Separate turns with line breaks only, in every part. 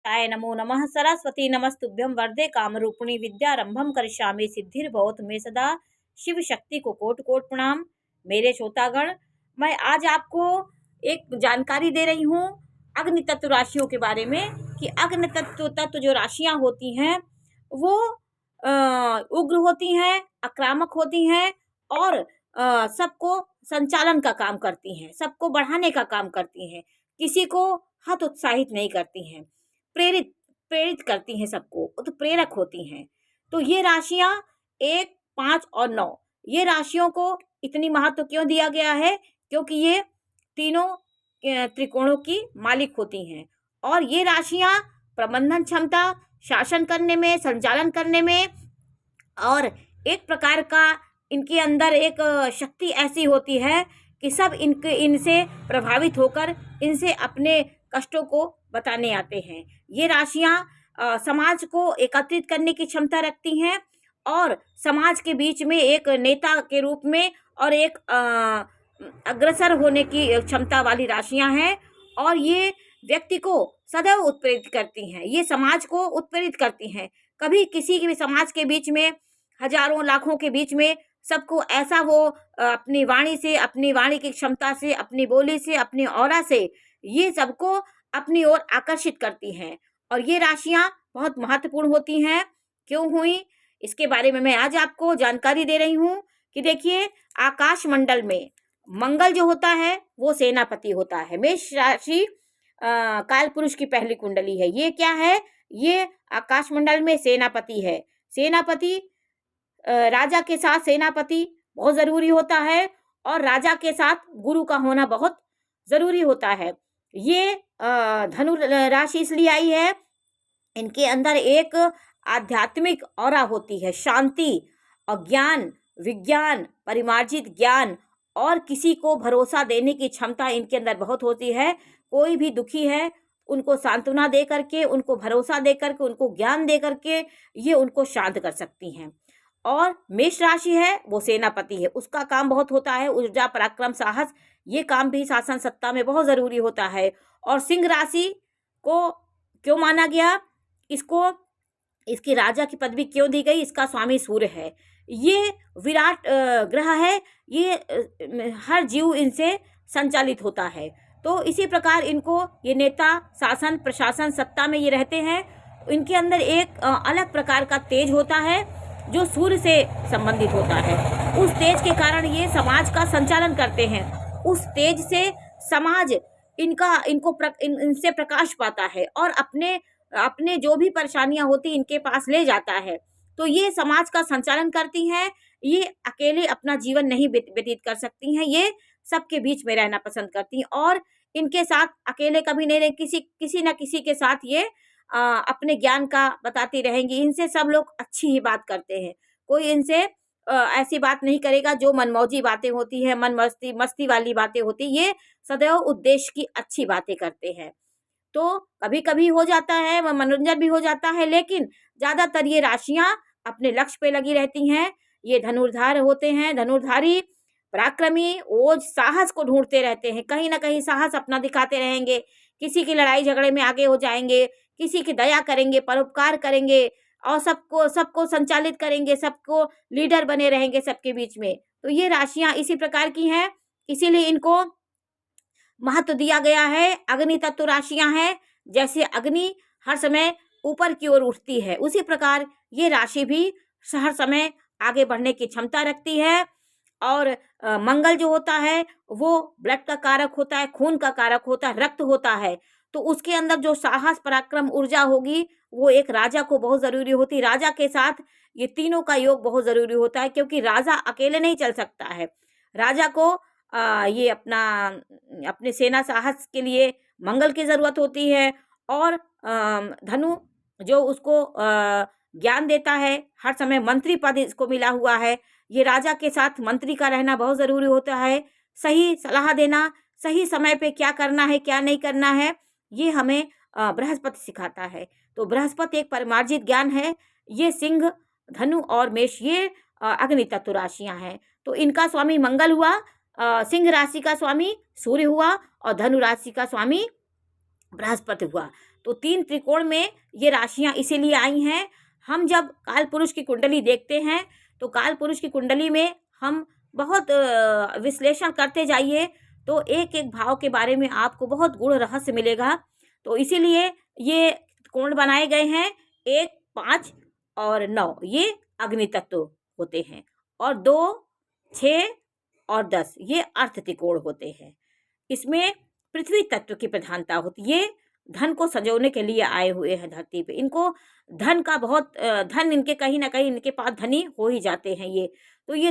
ताय नमो नमः। सरस्वती नमस्तुभ्यं वरदे कामरूपिणी विद्यारंभम करिष्यामि सिद्धिर्भवतु मे सदा। शिव शक्ति को कोटि कोटि प्रणाम। मेरे श्रोतागण, मैं आज आपको एक जानकारी दे रही हूँ अग्नि तत्व राशियों के बारे में कि अग्नि तत्व जो राशियां होती हैं वो उग्र होती हैं, आक्रामक होती हैं और सबको संचालन का काम करती हैं, सबको बढ़ाने का काम करती हैं, किसी को हतोत्साहित नहीं करती हैं, प्रेरित प्रेरित करती हैं, सबको तो प्रेरक होती हैं। तो ये राशियां 1, 5 और 9, ये राशियों को इतनी महत्व क्यों दिया गया है? क्योंकि ये तीनों त्रिकोणों की मालिक होती हैं और ये राशियां प्रबंधन क्षमता, शासन करने में, संचालन करने में और एक प्रकार का इनके अंदर एक शक्ति ऐसी होती है कि सब इनसे प्रभावित होकर इनसे अपने कष्टों को बताने आते हैं। ये राशियां समाज को एकत्रित करने की क्षमता रखती हैं और समाज के बीच में एक नेता के रूप में और एक अग्रसर होने की क्षमता वाली राशियां हैं और ये व्यक्ति को सदैव उत्प्रेरित करती हैं, ये समाज को उत्प्रेरित करती हैं। कभी किसी भी समाज के बीच में, हजारों लाखों के बीच में सबको ऐसा वो अपनी वाणी से, अपनी वाणी की क्षमता से, अपनी बोली से, अपनी ऑरा से ये सबको अपनी ओर आकर्षित करती हैं और ये राशियां बहुत महत्वपूर्ण होती हैं। क्यों हुई, इसके बारे में मैं आज आपको जानकारी दे रही हूँ कि देखिए, आकाश मंडल में मंगल जो होता है वो सेनापति होता है। मेष राशि काल पुरुष की पहली कुंडली है। ये क्या है? ये आकाश मंडल में सेनापति है। सेनापति राजा के साथ सेनापति बहुत जरूरी होता है और राजा के साथ गुरु का होना बहुत जरूरी होता है। ये धनु राशि इसलिए आई है, इनके अंदर एक आध्यात्मिक ऑरा होती है, शांति और ज्ञान, विज्ञान, परिमार्जित ज्ञान और किसी को भरोसा देने की क्षमता इनके अंदर बहुत होती है। कोई भी दुखी है उनको सांत्वना दे करके, उनको भरोसा दे करके, उनको ज्ञान दे करके ये उनको शांत कर सकती हैं। और मेष राशि है वो सेनापति है, उसका काम बहुत होता है ऊर्जा, पराक्रम, साहस, ये काम भी शासन सत्ता में बहुत जरूरी होता है। और सिंह राशि को क्यों माना गया, इसको इसकी राजा की पदवी क्यों दी गई? इसका स्वामी सूर्य है, ये विराट ग्रह है, ये हर जीव इनसे संचालित होता है। तो इसी प्रकार इनको ये नेता, शासन, प्रशासन, सत्ता में ये रहते हैं। इनके अंदर एक अलग प्रकार का तेज होता है जो सूर्य से संबंधित होता है। उस तेज के कारण ये समाज का संचालन करते हैं। उस तेज से समाज इनसे प्रकाश पाता है और अपने जो भी परेशानियां होती इनके पास ले जाता है। तो ये समाज का संचालन करती हैं। ये अकेले अपना जीवन नहीं व्यतीत कर सकती हैं, ये सबके बीच में रहना पसंद करती हैं और इनके साथ अकेले कभी नहीं रहे, किसी न किसी के साथ ये अपने ज्ञान का बताती रहेंगी। इनसे सब लोग अच्छी ही बात करते हैं, कोई इनसे ऐसी बात नहीं करेगा जो मनमौजी बातें होती है, मस्ती वाली बातें होती, ये सदैव उद्देश्य की अच्छी बातें करते हैं। तो कभी कभी हो जाता है, मनोरंजन भी हो जाता है, लेकिन ज्यादातर ये राशियां अपने लक्ष्य पे लगी रहती हैं। ये धनुर्धार होते हैं, धनुर्धारी, पराक्रमी, ओज, साहस को ढूंढते रहते हैं, कहीं ना कहीं साहस अपना दिखाते रहेंगे, किसी की लड़ाई झगड़े में आगे हो जाएंगे, किसी की दया करेंगे, परोपकार करेंगे और सबको संचालित करेंगे, सबको लीडर बने रहेंगे सबके बीच में। तो ये राशियां इसी प्रकार की हैं, इसीलिए इनको महत्व दिया गया है। अग्नि तत्व राशियां हैं, जैसे अग्नि हर समय ऊपर की ओर उठती है, उसी प्रकार ये राशि भी हर समय आगे बढ़ने की क्षमता रखती है। और मंगल जो होता है वो ब्लड का कारक होता है, खून का कारक होता है, रक्त होता है। तो उसके अंदर जो साहस, पराक्रम, ऊर्जा होगी वो एक राजा को बहुत जरूरी होती है। राजा के साथ ये तीनों का योग बहुत जरूरी होता है, क्योंकि राजा अकेले नहीं चल सकता है। राजा को ये अपने सेना साहस के लिए मंगल की जरूरत होती है और धनु जो उसको ज्ञान देता है, हर समय मंत्री पद इसको मिला हुआ है। ये राजा के साथ मंत्री का रहना बहुत जरूरी होता है, सही सलाह देना, सही समय पे क्या करना है क्या नहीं करना है, ये हमें बृहस्पति सिखाता है। तो बृहस्पति एक परिमार्जित ज्ञान है। ये सिंह, धनु और मेष ये अग्नि तत्व राशियां हैं। तो इनका स्वामी मंगल हुआ, सिंह राशि का स्वामी सूर्य हुआ और धनु राशि का स्वामी बृहस्पति हुआ। तो 3 त्रिकोण में ये राशियां इसीलिए आई हैं। हम जब काल पुरुष की कुंडली देखते हैं तो काल पुरुष की कुंडली में हम बहुत विश्लेषण करते जाइए तो एक एक भाव के बारे में आपको बहुत गूढ़ रहस्य मिलेगा। तो इसीलिए ये कोण बनाए गए हैं। 1, 5 और 9 ये अग्नि तत्व होते हैं और 2, 6 और 10 ये अर्थ त्रिकोण होते हैं। इसमें पृथ्वी तत्व की प्रधानता होती है। ये धन को संजोने के लिए आए हुए हैं धरती पे। इनको धन का बहुत धन इनके कहीं ना कहीं इनके पास धनी हो ही जाते हैं ये। तो ये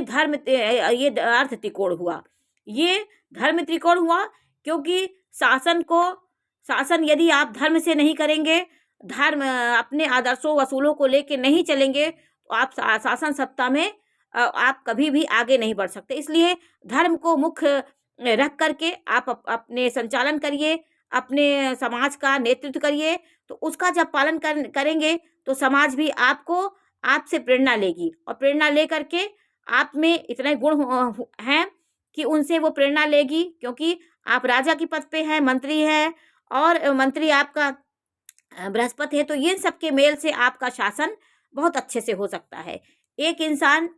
ये अर्थ त्रिकोण हुआ। ये धर्म त्रिकोण हुआ क्योंकि शासन यदि आप धर्म से नहीं करेंगे, अपने आदर्शों वसूलों को लेके नहीं चलेंगे तो आप शासन सत्ता में आप कभी भी आगे नहीं बढ़ सकते। इसलिए धर्म को मुख्य रख करके आप अपने संचालन करिए, अपने समाज का नेतृत्व करिए। तो उसका जब पालन करेंगे तो समाज भी आपसे प्रेरणा लेगी और प्रेरणा ले करके आप में इतने गुण हैं कि उनसे वो प्रेरणा लेगी, क्योंकि आप राजा के पद पे हैं, मंत्री हैं और मंत्री आपका बृहस्पति है। तो ये सबके मेल से आपका शासन बहुत अच्छे से हो सकता है। एक इंसान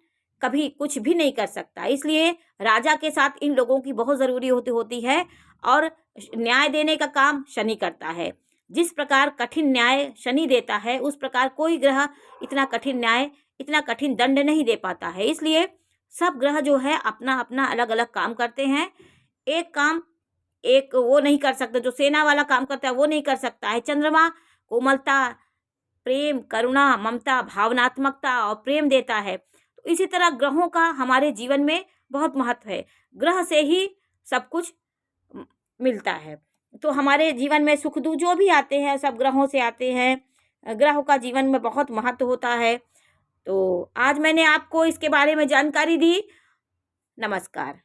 कभी कुछ भी नहीं कर सकता, इसलिए राजा के साथ इन लोगों की बहुत ज़रूरी होती है। और न्याय देने का काम शनि करता है। जिस प्रकार कठिन न्याय शनि देता है उस प्रकार कोई ग्रह इतना कठिन न्याय, इतना कठिन दंड नहीं दे पाता है। इसलिए सब ग्रह जो है अपना अपना अलग अलग काम करते हैं। एक काम एक वो नहीं कर सकता, जो सेना वाला काम करता है वो नहीं कर सकता है। चंद्रमा कोमलता, प्रेम, करुणा, ममता, भावनात्मकता और प्रेम देता है। तो इसी तरह ग्रहों का हमारे जीवन में बहुत महत्व है। ग्रह से ही सब कुछ मिलता है। तो हमारे जीवन में सुख दुख जो भी आते हैं सब ग्रहों से आते हैं। ग्रहों का जीवन में बहुत महत्व होता है। तो आज मैंने आपको इसके बारे में जानकारी दी। नमस्कार।